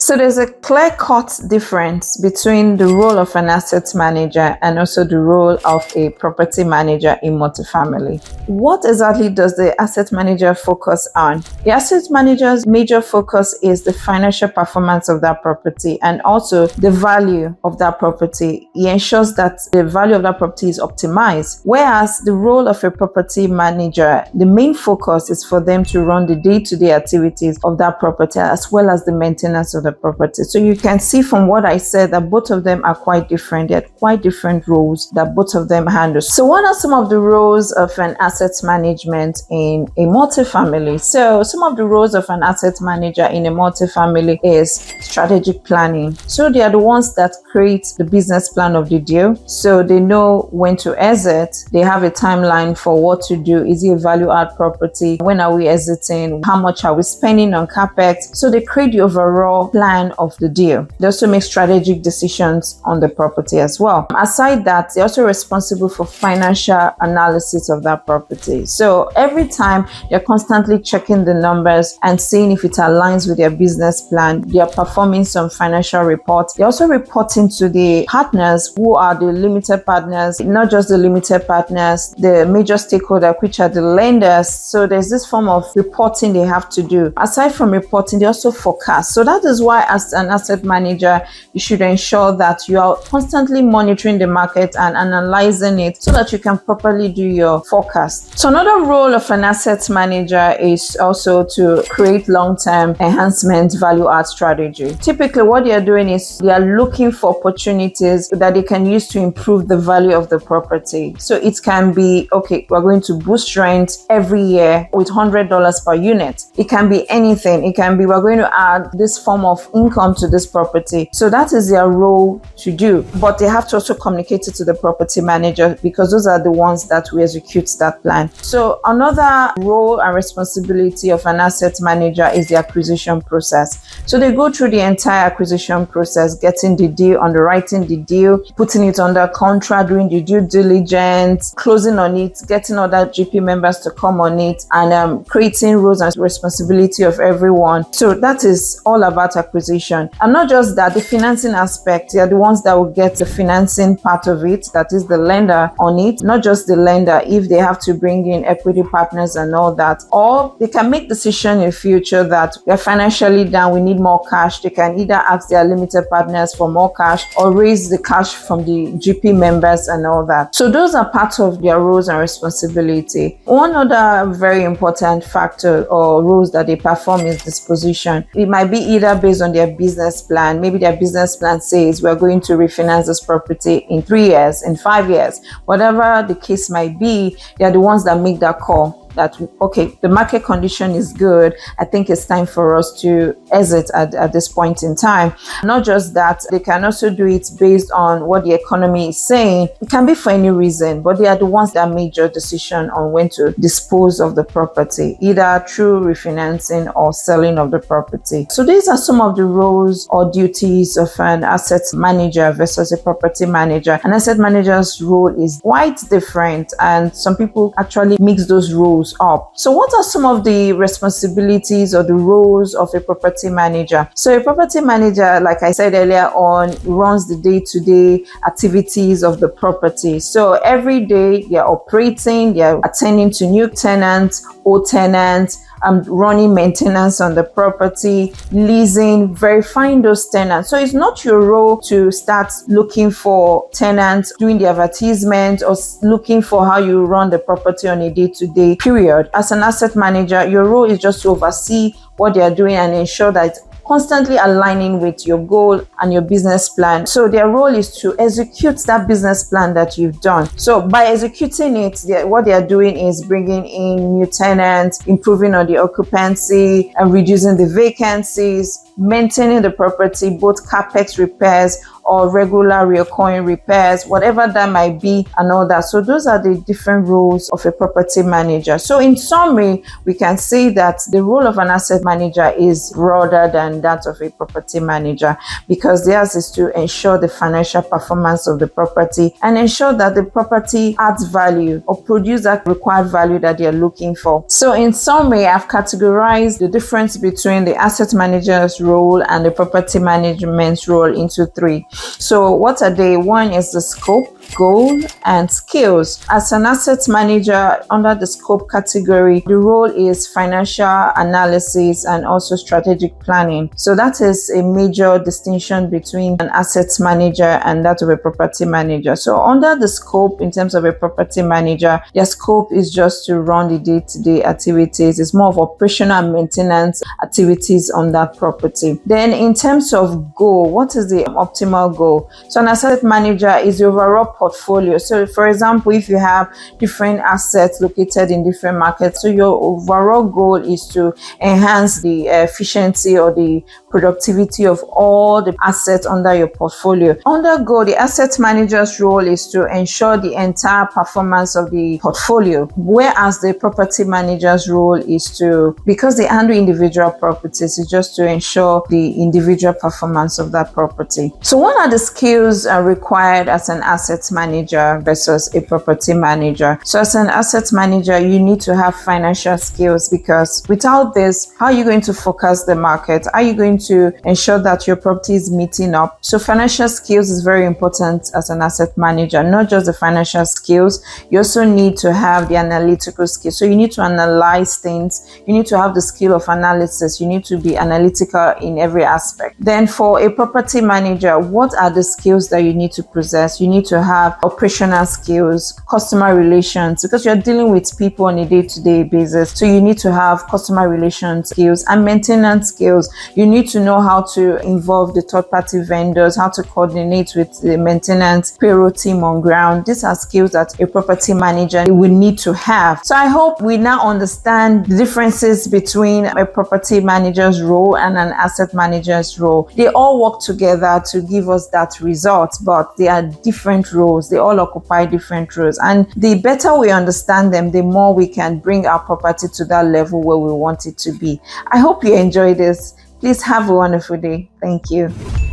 So there's a clear-cut difference between the role of an asset manager and also the role of a property manager in multifamily. What exactly does the asset manager focus on? The asset manager's major focus is the financial performance of that property and also the value of that property. He ensures that the value of that property is optimized. Whereas the role of a property manager, the main focus is for them to run the day-to-day activities of that property as well as the maintenance of the property. So you can see from what I said that both of them are quite different. They have quite different roles that both of them handle. So what are some of the roles of an asset management in a multifamily? So some of the roles of an asset manager in a multifamily is strategic planning. So they are the ones that create the business plan of the deal. So they know when to exit. They have a timeline for what to do. Is it a value add property? When are we exiting? How much are we spending on capex? So they create the overall plan of the deal. They also make strategic decisions on the property as well. Aside that, they're also responsible for financial analysis of that property. So every time they're constantly checking the numbers and seeing if it aligns with their business plan. They are performing some financial reports. They're also reporting to the partners who are the limited partners, not just the limited partners, the major stakeholder, which are the lenders. So there's this form of reporting they have to do. Aside from reporting, they also forecast. So that is why as an asset manager, you should ensure that you are constantly monitoring the market and analyzing it so that you can properly do your forecast. So another role of an asset manager is also to create long-term enhancement value add strategy. Typically what they are doing is they are looking for opportunities that they can use to improve the value of the property. So it can be, okay, we're going to boost rent every year with $100 per unit. It can be anything. It can be we're going to add this form of income to this property. So that is their role to do. But they have to also communicate it to the property manager because those are the ones that will execute that plan. So another role and responsibility of an asset manager is the acquisition process. So they go through the entire acquisition process, getting the deal, underwriting the deal, putting it under contract, doing the due diligence, closing on it, getting other GP members to come on it, and creating roles and responsibility of everyone. So that is all about acquisition. And not just that, the financing aspect, they are the ones that will get the financing part of it, that is the lender on it, not just the lender, if they have to bring in equity partners and all that, or they can make decision in future that we're financially down, we need more cash. They can either ask their limited partners for more cash or raise the cash from the GP members and all that. So those are part of their roles and responsibility. One other very important factor or roles that they perform is disposition. It might be either based on their business plan. Maybe their business plan says we're going to refinance this property in 3 years, in 5 years, whatever the case might be. They are the ones that make that call. That, okay, the market condition is good. I think it's time for us to exit at this point in time. Not just that, they can also do it based on what the economy is saying. It can be for any reason, but they are the ones that make your decision on when to dispose of the property, either through refinancing or selling of the property. So these are some of the roles or duties of an asset manager versus a property manager. An asset manager's role is quite different, and some people actually mix those roles up. So what are some of the responsibilities or the roles of a property manager? So a property manager, like I said earlier on, runs the day-to-day activities of the property. So every day they're operating, they're attending to new tenants, old tenants, running maintenance on the property, leasing, verifying those tenants. So it's not your role to start looking for tenants, doing the advertisement, or looking for how you run the property on a day-to-day period. As an asset manager, your role is just to oversee what they are doing and ensure that it's constantly aligning with your goal and your business plan. So their role is to execute that business plan that you've done. So by executing it, what they are doing is bringing in new tenants, improving on the occupancy and reducing the vacancies, maintaining the property, both capex repairs or regular recurring repairs, whatever that might be, and all that. So those are the different roles of a property manager. So in summary, we can say that the role of an asset manager is broader than that of a property manager, because theirs is to ensure the financial performance of the property and ensure that the property adds value or produce that required value that they're looking for. So in summary, I've categorized the difference between the asset manager's role role and the property management role into three. So what are they? One is the scope, goal, and skills. As an asset manager, under the scope category, the role is financial analysis and also strategic planning. So that is a major distinction between an asset manager and that of a property manager. So under the scope, in terms of a property manager, their scope is just to run the day-to-day activities. It's more of operational maintenance activities on that property. Then in terms of goal, what is the optimal goal? So an asset manager is the overall portfolio. So for example, if you have different assets located in different markets, so your overall goal is to enhance the efficiency or the productivity of all the assets under your portfolio. Under goal, the asset manager's role is to ensure the entire performance of the portfolio, whereas the property manager's role is to, because they handle individual properties, is just to ensure the individual performance of that property. So what are the skills required as an asset manager versus a property manager? So as an asset manager, you need to have financial skills, because without this, how are you going to focus the market? How are you going to ensure that your property is meeting up? So financial skills is very important as an asset manager. Not just the financial skills, you also need to have the analytical skills. So you need to analyze things. You need to have the skill of analysis. You need to be analytical in every aspect. Then for a property manager, what are the skills that you need to possess? You need to have operational skills, customer relations, because you're dealing with people on a day-to-day basis. So you need to have customer relations skills and maintenance skills. You need to know how to involve the third-party vendors, how to coordinate with the maintenance payroll team on ground. These are skills that a property manager will need to have. So I hope we now understand the differences between a property manager's role and an asset manager's role. They all work together to give us that result, but they are different roles. They all occupy different roles. And the better we understand them, the more we can bring our property to that level where we want it to be. I hope you enjoy this. Please have a wonderful day. Thank you.